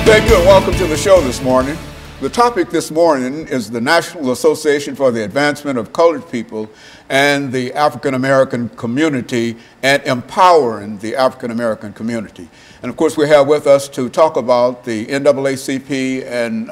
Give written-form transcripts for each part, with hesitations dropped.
Thank you and welcome to the show this morning. The topic this morning is the National Association for the Advancement of Colored People and the African American Community and empowering the African American community. And of course we have with us to talk about the NAACP and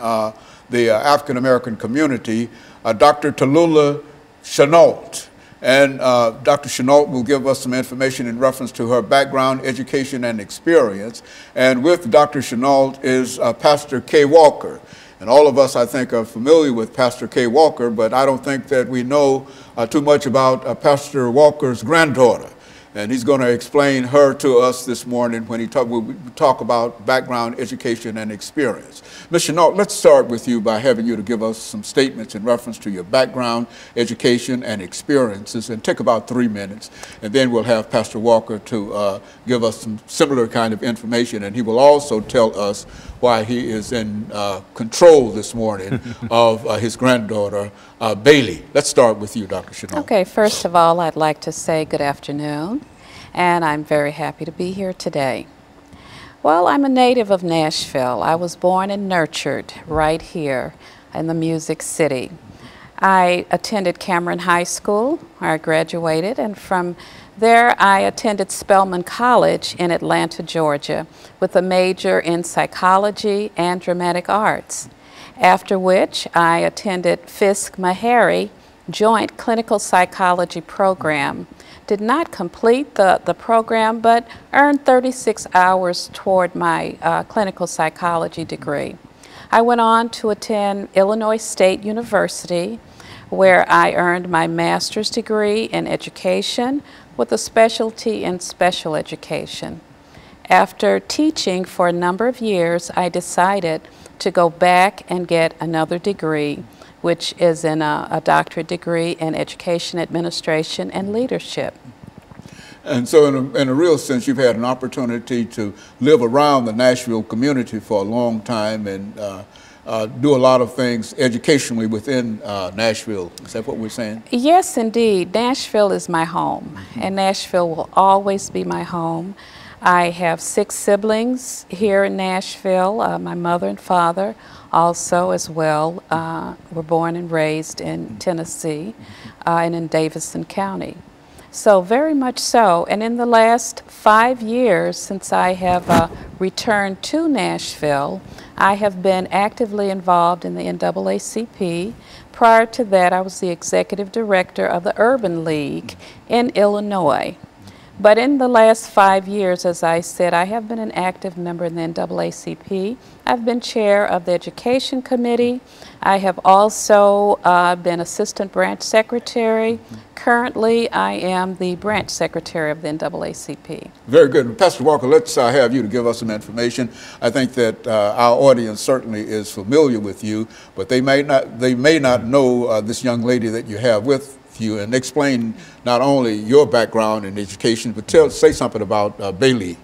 the African American community, Dr. PShinault. And Dr. PShinault will give us some information in reference to her background, education, and experience. And with Dr. PShinault is Pastor KWalker. And all of us, I think, are familiar with Pastor KWalker, but I don't think that we know too much about Pastor Walker's granddaughter. And he's going to explain her to us this morning when we talk about background, education, and experience. Ms. PShinault, let's start with you by having you to give us some statements in reference to your background, education, and experiences, and take about 3 minutes. And then we'll have Pastor Walker to give us some similar kind of information, and he will also tell us why he is in control this morning of his granddaughter, Bailey. Let's start with you, Dr. PShinault. Okay, first of all, I'd like to say good afternoon, and I'm very happy to be here today. Well, I'm a native of Nashville. I was born and nurtured right here in the Music City. I attended Cameron High School, where I graduated, and from there I attended Spelman College in Atlanta, Georgia, with a major in psychology and dramatic arts. After which I attended Fisk-Meharry Joint Clinical Psychology Program. Did not complete the program, but earned 36 hours toward my clinical psychology degree. I went on to attend Illinois State University, where I earned my master's degree in education with a specialty in special education. After teaching for a number of years, I decided to go back and get another degree, which is in a doctorate degree in education administration and leadership. And so in a real sense, you've had an opportunity to live around the Nashville community for a long time and do a lot of things educationally within Nashville. Is that what we're saying? Yes, indeed. Nashville is my home, and Nashville will always be my home. I have 6 siblings here in Nashville. My mother and father also as well were born and raised in Tennessee and in Davidson County. So very much so. And in the last 5 years since I have returned to Nashville, I have been actively involved in the NAACP. Prior to that, I was the executive director of the Urban League in Illinois. But in the last 5 years, as I said, I have been an active member in the NAACP. I've been chair of the Education Committee. I have also been assistant branch secretary. Currently, I am the branch secretary of the NAACP. Very good. Pastor Walker, let's have you to give us some information. I think that our audience certainly is familiar with you, but they may not know this young lady that you have with you, and explain not only your background in education, but say something about Bailey.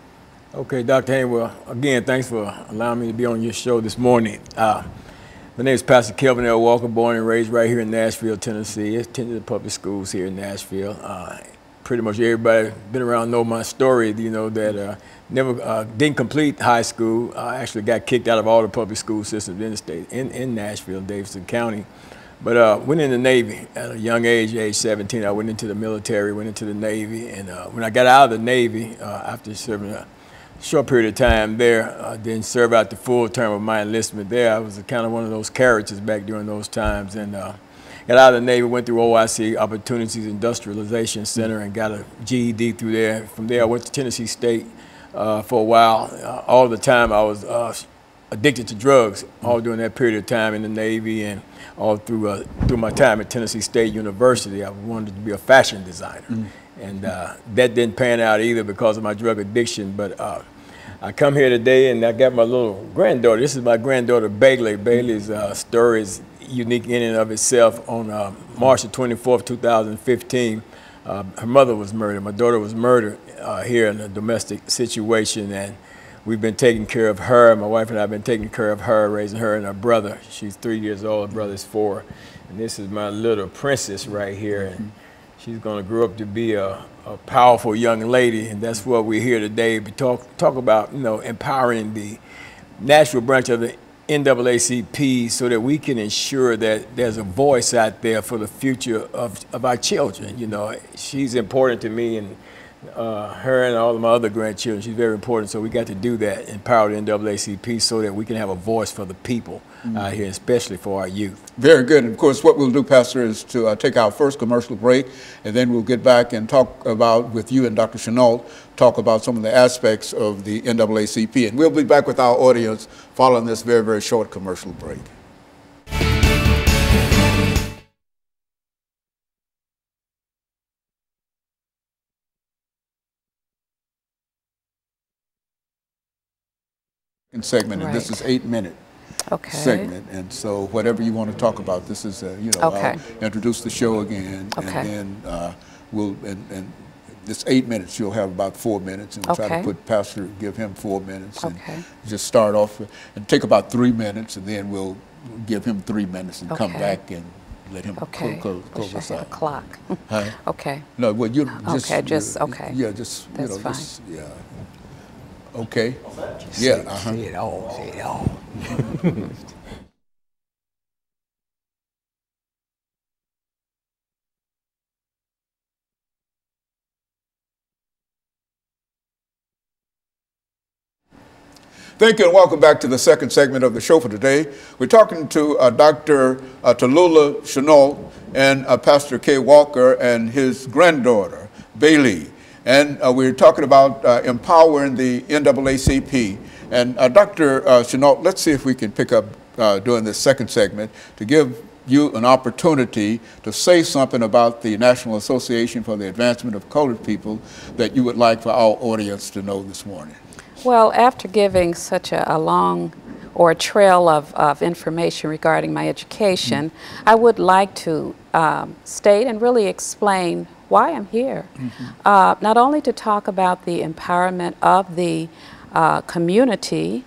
Okay, Dr. Haynes, well, again, thanks for allowing me to be on your show this morning. My name is Pastor Kelvin L. Walker, born and raised right here in Nashville, Tennessee. I attended the public schools here in Nashville. Pretty much everybody been around know my story, you know, that never didn't complete high school. I actually got kicked out of all the public school systems in the state, in Nashville, Davidson County. But went in the Navy at a young age 17. I went into the military, went into the Navy, and when I got out of the Navy, after serving a short period of time there, then served out the full term of my enlistment there. I was kind of one of those characters back during those times, and got out of the Navy, went through OIC, Opportunities Industrialization Center, and got a GED through there. From there, I went to Tennessee State for a while. All the time I was addicted to drugs, all during that period of time in the Navy, and all through my time at Tennessee State University. I wanted to be a fashion designer, and that didn't pan out either because of my drug addiction. But I come here today, and I got my little granddaughter. This is my granddaughter, Bailey. Bailey's story is unique in and of itself. On March the 24th, 2015, her mother was murdered. My daughter was murdered here in a domestic situation, and we've been taking care of her. My wife and I have been taking care of her, raising her and her brother. She's 3 years old, her brother's 4. And this is my little princess right here. And she's going to grow up to be a powerful young lady. And that's what we're here today to talk about, you know, empowering the Nashville branch of the NAACP so that we can ensure that there's a voice out there for the future of our children. You know, she's important to me, and her and all of my other grandchildren, she's very important. So we got to do that, empower the NAACP so that we can have a voice for the people out here, especially for our youth. Very good. And of course, what we'll do, Pastor, is to take our first commercial break, and then we'll get back and talk about, with you and Dr. PShinault, talk about some of the aspects of the NAACP. And we'll be back with our audience following this very, very short commercial break. Segment, and this is 8-minute segment, and so whatever you want to talk about, this is you know, I'll introduce the show again, and then we'll and this 8 minutes you'll have about 4 minutes, and we'll try to put Pastor, give him 4 minutes, and just start off and take about 3 minutes, and then we'll give him 3 minutes and come back and let him close us out. Clock. Okay. No, well, you just yeah, just that's you know, fine. just okay. Yeah. Say it all. Say it all. Thank you and welcome back to the second segment of the show for today. We're talking to Dr. Tallulah PShinault and Pastor KWalker and his granddaughter, Bailey. And we're talking about empowering the NAACP. And Dr. PShinault, let's see if we can pick up during this second segment to give you an opportunity to say something about the National Association for the Advancement of Colored People that you would like for our audience to know this morning. Well, after giving such a long or a trail of information regarding my education, I would like to state and really explain why I'm here. Not only to talk about the empowerment of the community,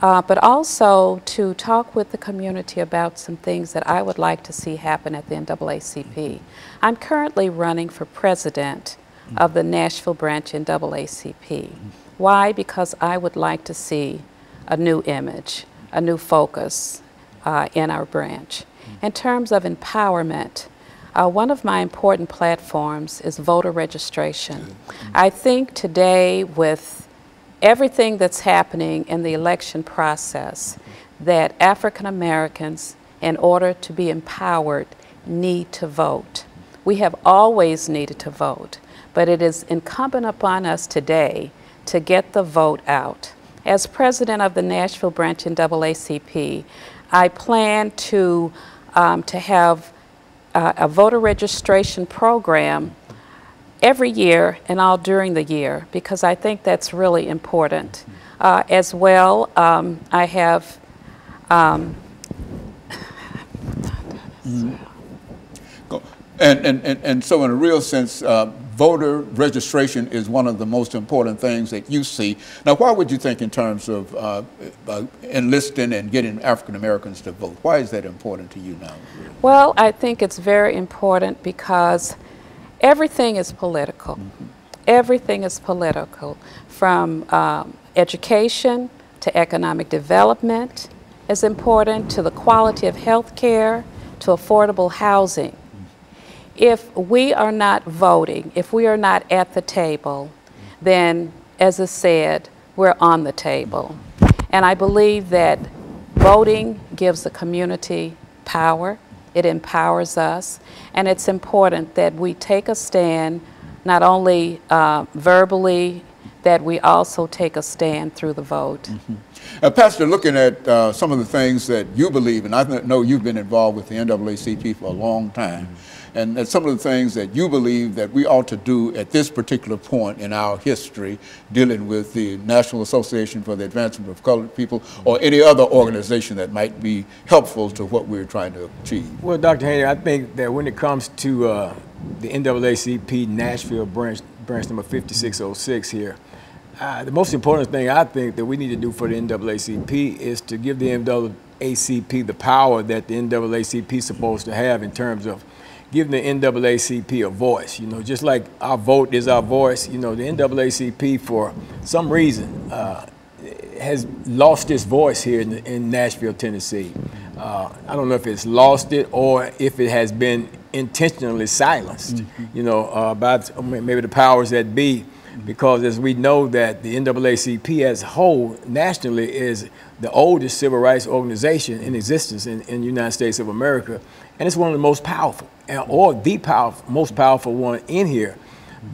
but also to talk with the community about some things that I would like to see happen at the NAACP. I'm currently running for president of the Nashville branch NAACP. Why? Because I would like to see a new image, a new focus in our branch. In terms of empowerment, one of my important platforms is voter registration. I think today, with everything that's happening in the election process, that African Americans, in order to be empowered, need to vote. We have always needed to vote, but it is incumbent upon us today to get the vote out. As president of the Nashville branch NAACP, I plan to have a voter registration program every year and all during the year, because I think that's really important. As well, I have and so in a real sense, voter registration is one of the most important things that you see. Now, why would you think in terms of enlisting and getting African Americans to vote? Why is that important to you now? Well, I think it's very important because everything is political. Everything is political, from education to economic development is important, to the quality of health care, to affordable housing. If we are not voting, if we are not at the table, then, as I said, we're on the table. And I believe that voting gives the community power. It empowers us. And it's important that we take a stand, not only verbally, that we also take a stand through the vote. Pastor, looking at some of the things that you believe, and I know you've been involved with the NAACP for a long time, and some of the things that you believe that we ought to do at this particular point in our history dealing with the National Association for the Advancement of Colored People, or any other organization that might be helpful to what we're trying to achieve. Well, Dr. Haney, I think that when it comes to the NAACP Nashville branch number 5606 here, the most important thing I think that we need to do for the NAACP is to give the NAACP the power that the NAACP is supposed to have in terms of giving the NAACP a voice. You know, just like our vote is our voice, you know, the NAACP, for some reason, has lost its voice here in Nashville, Tennessee. I don't know if it's lost it or if it has been intentionally silenced, you know, by maybe the powers that be, because as we know that the NAACP as a whole nationally is the oldest civil rights organization in existence in the United States of America, and it's one of the most powerful, or the most powerful one in here.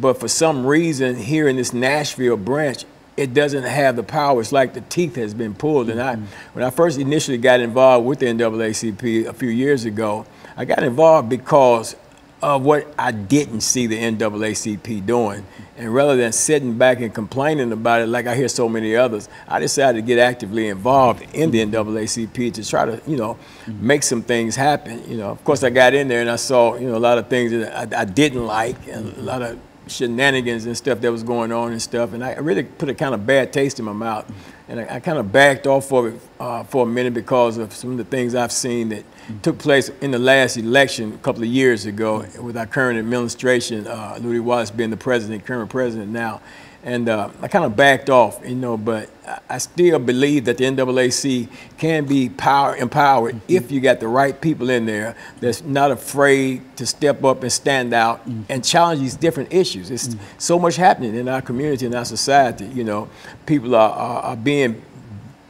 But for some reason here in this Nashville branch, it doesn't have the power. It's like the teeth has been pulled. And when I first initially got involved with the NAACP a few years ago, I got involved because of what I didn't see the NAACP doing. And rather than sitting back and complaining about it like I hear so many others, I decided to get actively involved in the NAACP to try to, you know, make some things happen. You know, of course I got in there and I saw, you know, a lot of things that I didn't like, and a lot of shenanigans and stuff that was going on and stuff, and I really put a kind of bad taste in my mouth, and I kind of backed off of it for a minute because of some of the things I've seen that took place in the last election a couple of years ago with our current administration, Louis Wallace being the president, current president now. And I kind of backed off, you know, but I still believe that the NAACP can be empowered if you got the right people in there that's not afraid to step up and stand out and challenge these different issues. It's so much happening in our community and our society, you know. People are being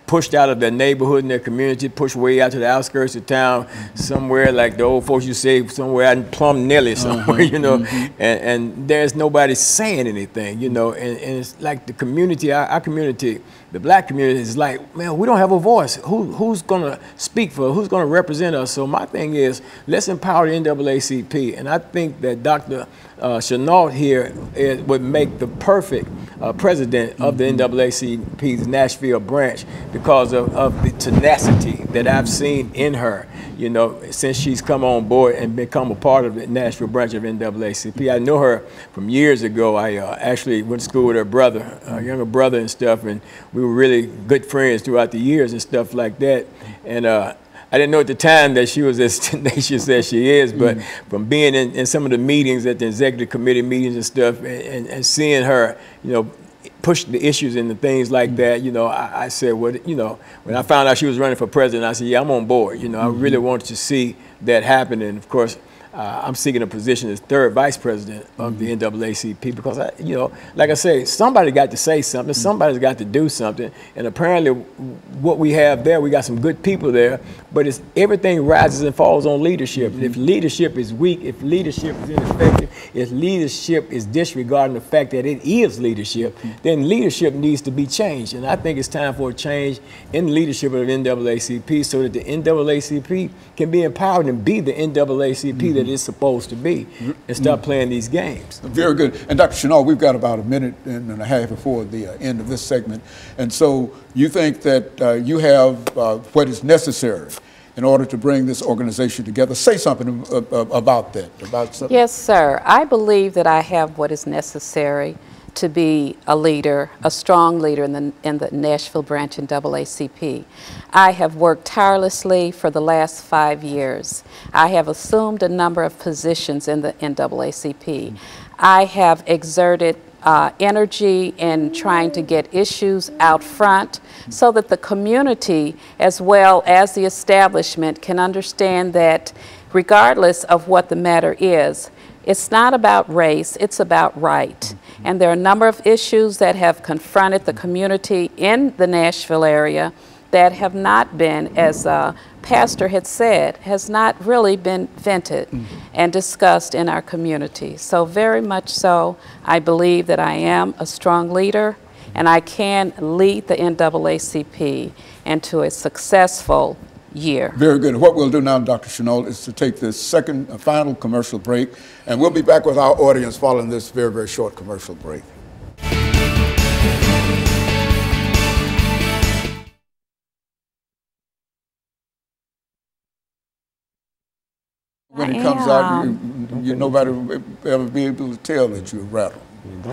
pushed out of their neighborhood and their community, pushed way out to the outskirts of town, somewhere like the old folks used to say, somewhere out in Plum Nelly somewhere, you know, and there's nobody saying anything, you know, and it's like the community, our community, the black community is like, man, we don't have a voice. Who's gonna speak for us? Who's gonna represent us? So my thing is, let's empower the NAACP, and I think that Dr. PShinault here would make the perfect president of the NAACP's Nashville branch because of the tenacity that I've seen in her, you know, since she's come on board and become a part of the Nashville branch of NAACP. I know her from years ago. I actually went to school with her brother, younger brother and stuff, and we were really good friends throughout the years and stuff like that. And I didn't know at the time that she was as tenacious as she is, but from being in some of the meetings at the executive committee meetings and stuff, and seeing her, you know, push the issues and the things like that, you know, I said, well, you know, when I found out she was running for president, I said, yeah, I'm on board. You know, I really wanted to see that happen. And of course, I'm seeking a position as third vice president of the NAACP because, you know, like I say, somebody got to say something, somebody's got to do something, and apparently what we have there, we got some good people there, but it's everything rises and falls on leadership. And if leadership is weak, if leadership is ineffective, if leadership is disregarding the fact that it is leadership, then leadership needs to be changed. And I think it's time for a change in the leadership of the NAACP so that the NAACP can be empowered and be the NAACP that it's supposed to be, and stop playing these games. Very good. And Dr. PShinault, we've got about a minute and a half before the end of this segment. And so you think that you have what is necessary in order to bring this organization together. Say something about that. Yes, sir. I believe that I have what is necessary to be a leader, a strong leader in the Nashville branch NAACP. I have worked tirelessly for the last 5 years. I have assumed a number of positions in the NAACP. I have exerted energy in trying to get issues out front so that the community as well as the establishment can understand that regardless of what the matter is, it's not about race, it's about right. And there are a number of issues that have confronted the community in the Nashville area that have not been, as Pastor had said, has not really been vented and discussed in our community. So very much so, I believe that I am a strong leader and I can lead the NAACP into a successful year. Very good. What we'll do now, Dr. PShinault, is to take this second final commercial break, and we'll be back with our audience following this very, very short commercial break. When it comes out, nobody will ever be able to tell that you're rattled.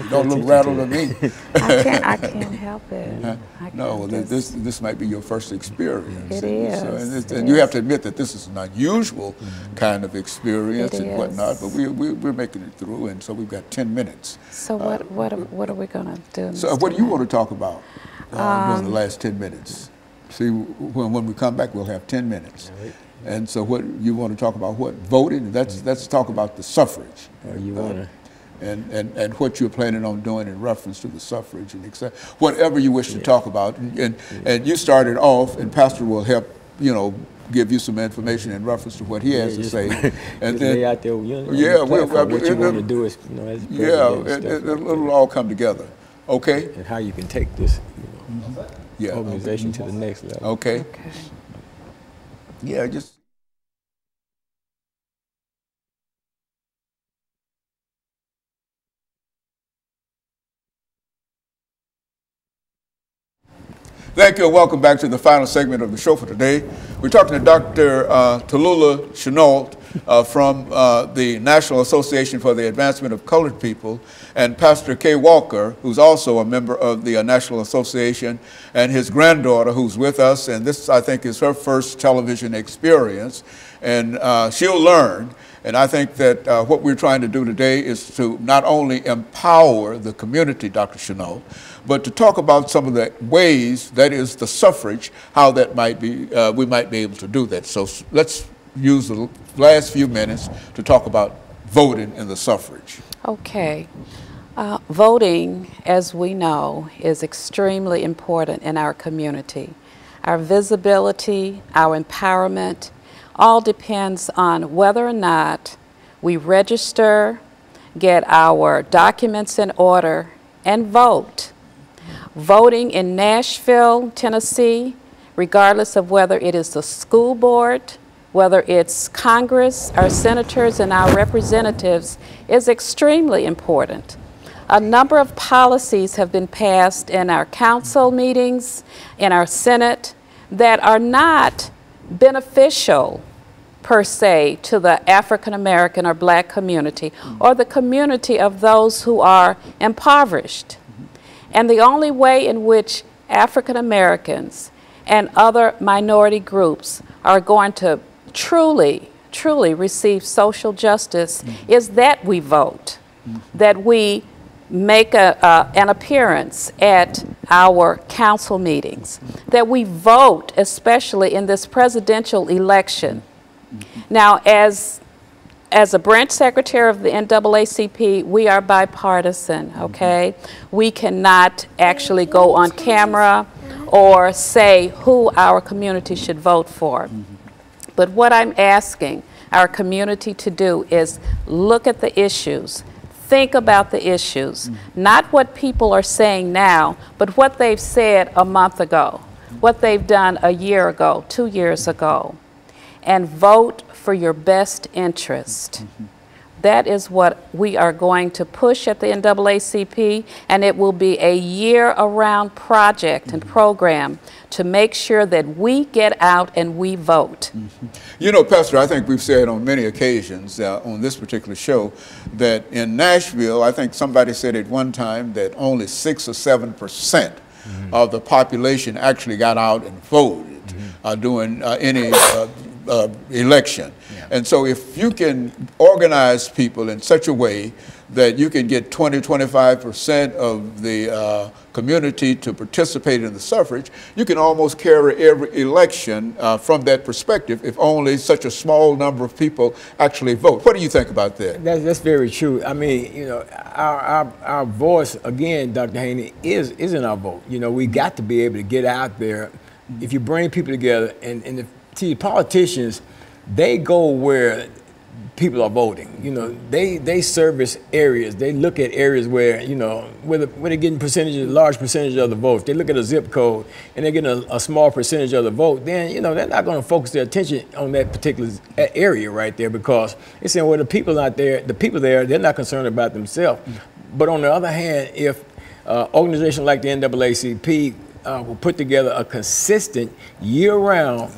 Don't look rattled to me. I can't help it. No, this might be your first experience. It is. And you have to admit that this is an unusual kind of experience and whatnot, but we're making it through, and so we've got 10 minutes. So what are we going to do? So what do you want to talk about? during the last 10 minutes? See, when we come back, we'll have 10 minutes. Right. And so what you want to talk about, what? Voting? Let's talk about the suffrage. You want to? And what you're planning on doing in reference to the suffrage and whatever you wish to talk about. And you started off, and Pastor will help, give you some information in reference to what he has to say. And then, out there, what you want to do is, as it'll all come together. Okay? And how you can take this yeah, organization to the next level. Okay. Yeah, just. Thank you and welcome back to the final segment of the show for today. We're talking to Dr. PShinault from the National Association for the Advancement of Colored People, and Pastor KWalker, who's also a member of the National Association, and his granddaughter who's with us, and this, I think, is her first television experience, and she'll learn. And I think that what we're trying to do today is to not only empower the community, Dr. PShinault, but to talk about some of the ways, that is the suffrage, how that might be, we might be able to do that. So let's use the last few minutes to talk about voting in the suffrage. Okay. Voting, as we know, is extremely important in our community. Our visibility, our empowerment, all depends on whether or not we register, get our documents in order, and vote. Voting in Nashville, Tennessee, regardless of whether it is the school board, whether it's Congress, our senators, and our representatives, is extremely important. A number of policies have been passed in our council meetings, in our Senate, that are not beneficial per se to the African American or black community or the community of those who are impoverished. And the only way in which African Americans and other minority groups are going to truly receive social justice is that we vote, that we make an appearance at our council meetings, that we vote, especially in this presidential election. Now, as a branch secretary of the NAACP, we are bipartisan, okay? We cannot actually go on camera or say who our community should vote for. But what I'm asking our community to do is look at the issues, think about the issues, not what people are saying now, but what they've said a month ago, what they've done a year ago, 2 years ago, and vote for your best interest. That is what we are going to push at the NAACP, and it will be a year-around project and program to make sure that we get out and we vote. You know, Pastor, I think we've said on many occasions on this particular show that in Nashville, I think somebody said at one time that only 6 or 7% of the population actually got out and voted during any election. And so if you can organize people in such a way that you can get 20–25% of the community to participate in the suffrage, you can almost carry every election from that perspective if only such a small number of people actually vote. What do you think about that? That's very true. I mean, you know, our voice, again, Dr. Haney, is in our vote. You know, we got to be able to get out there. If you bring people together, and see, politicians, they go where people are voting. You know, they service areas. They look at areas where, you know, where they're getting large percentage of the vote. If they look at a zip code and they're getting a small percentage of the vote, then, you know, they're not going to focus their attention on that particular area right there, because they're saying, well, the people out there, they're not concerned about themselves. But on the other hand, if organizations like the NAACP will put together a consistent year-round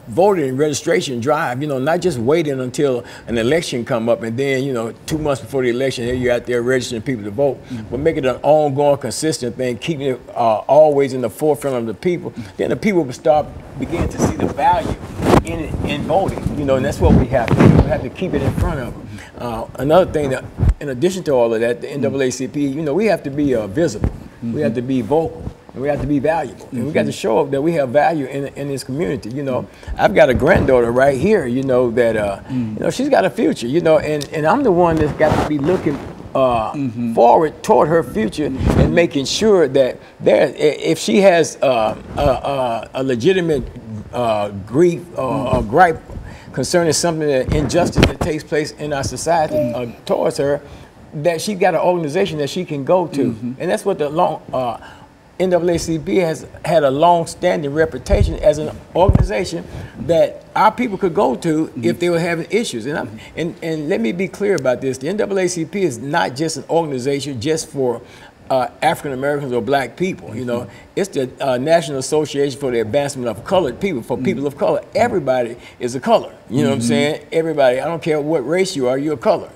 voting and registration drive, you know, not just waiting until an election come up and then, you know, 2 months before the election, here you're out there registering people to vote, but make it an ongoing, consistent thing, keeping it always in the forefront of the people. Then the people will begin to see the value in voting, you know, and that's what we have to do. We have to keep it in front of them. Another thing, that, in addition to all of that, the NAACP, you know, we have to be visible. We have to be vocal. and we have to be valuable. And we got to show up that we have value in this community. You know, I've got a granddaughter right here, you know, that, you know, she's got a future, you know, and I'm the one that's got to be looking forward toward her future and making sure that if she has a legitimate grief or gripe concerning something, that injustice that takes place in our society towards her, that she got an organization that she can go to. And that's what the NAACP has had a long-standing reputation as an organization that our people could go to if they were having issues. And let me be clear about this. The NAACP is not just an organization just for African Americans or black people. You know, it's the National Association for the Advancement of Colored People, for people of color. Everybody is a color. You know what I'm saying? Everybody, I don't care what race you are, you're a color.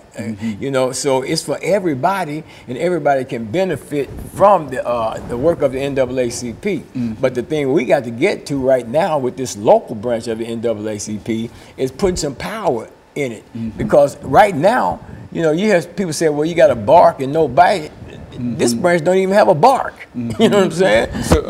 You know, so it's for everybody, and everybody can benefit from the work of the NAACP. But the thing we got to get to right now with this local branch of the NAACP is putting some power in it. Because right now, you know, you hear people say, well, you got to bark and no bite. This branch don't even have a bark. You know what I'm saying? So,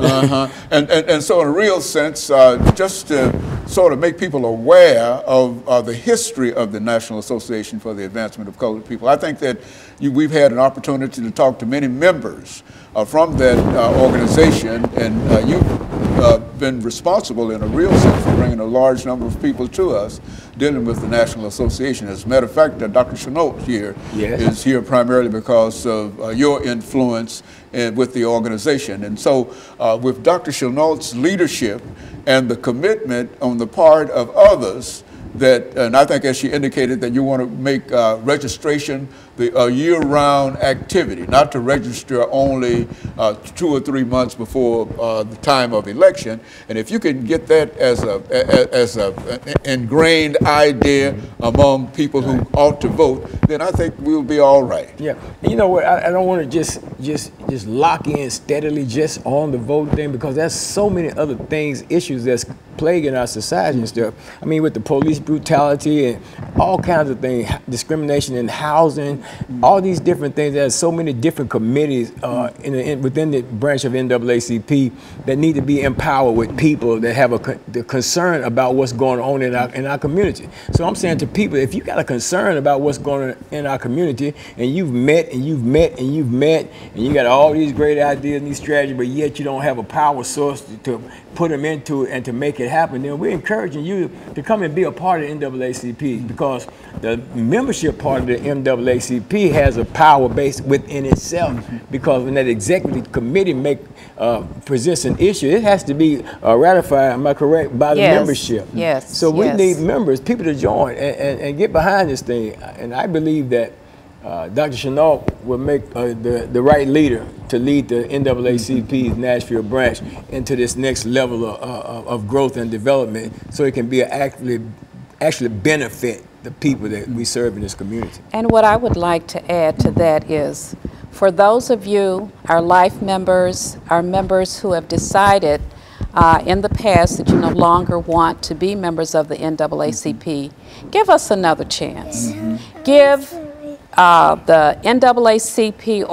and so in a real sense, just to sort of make people aware of the history of the National Association for the Advancement of Colored People, I think that we've had an opportunity to talk to many members from that organization, and you've been responsible in a real sense for bringing a large number of people to us dealing with the National Association. As a matter of fact, Dr. PShinault here is here primarily because of your influence with the organization. And so with Dr. PShinault's leadership and the commitment on the part of others, and I think as she indicated that you want to make registration a year-round activity, not to register only 2 or 3 months before the time of election. And if you can get that as an ingrained idea among people who ought to vote, then I think we'll be all right. Yeah, and you know what? I don't want to just lock in steadily just on the vote thing, because there's so many other things, issues that's plaguing our society and stuff. I mean, with the police brutality and all kinds of things, discrimination in housing, all these different things. There's so many different committees within the branch of NAACP that need to be empowered with people that have the concern about what's going on in our community. So I'm saying to people, if you got a concern about what's going on in our community, and you've met and you've met and you've met, and you got all these great ideas and these strategies, but yet you don't have a power source to put them into and to make it happen, then we're encouraging you to come and be a part of NAACP, because the membership part of the NAACP has a power base within itself, because when that executive committee presents an issue, it has to be ratified, am I correct, by the membership. Yes. So we need members, people to join and get behind this thing. And I believe that Dr. PShinault will make the right leader to lead the NAACP's Nashville branch into this next level of growth and development, so it can be actually benefit the people that we serve in this community. And what I would like to add to that is, for those of you, our life members, our members who have decided in the past that you no longer want to be members of the NAACP, give us another chance. Give the NAACP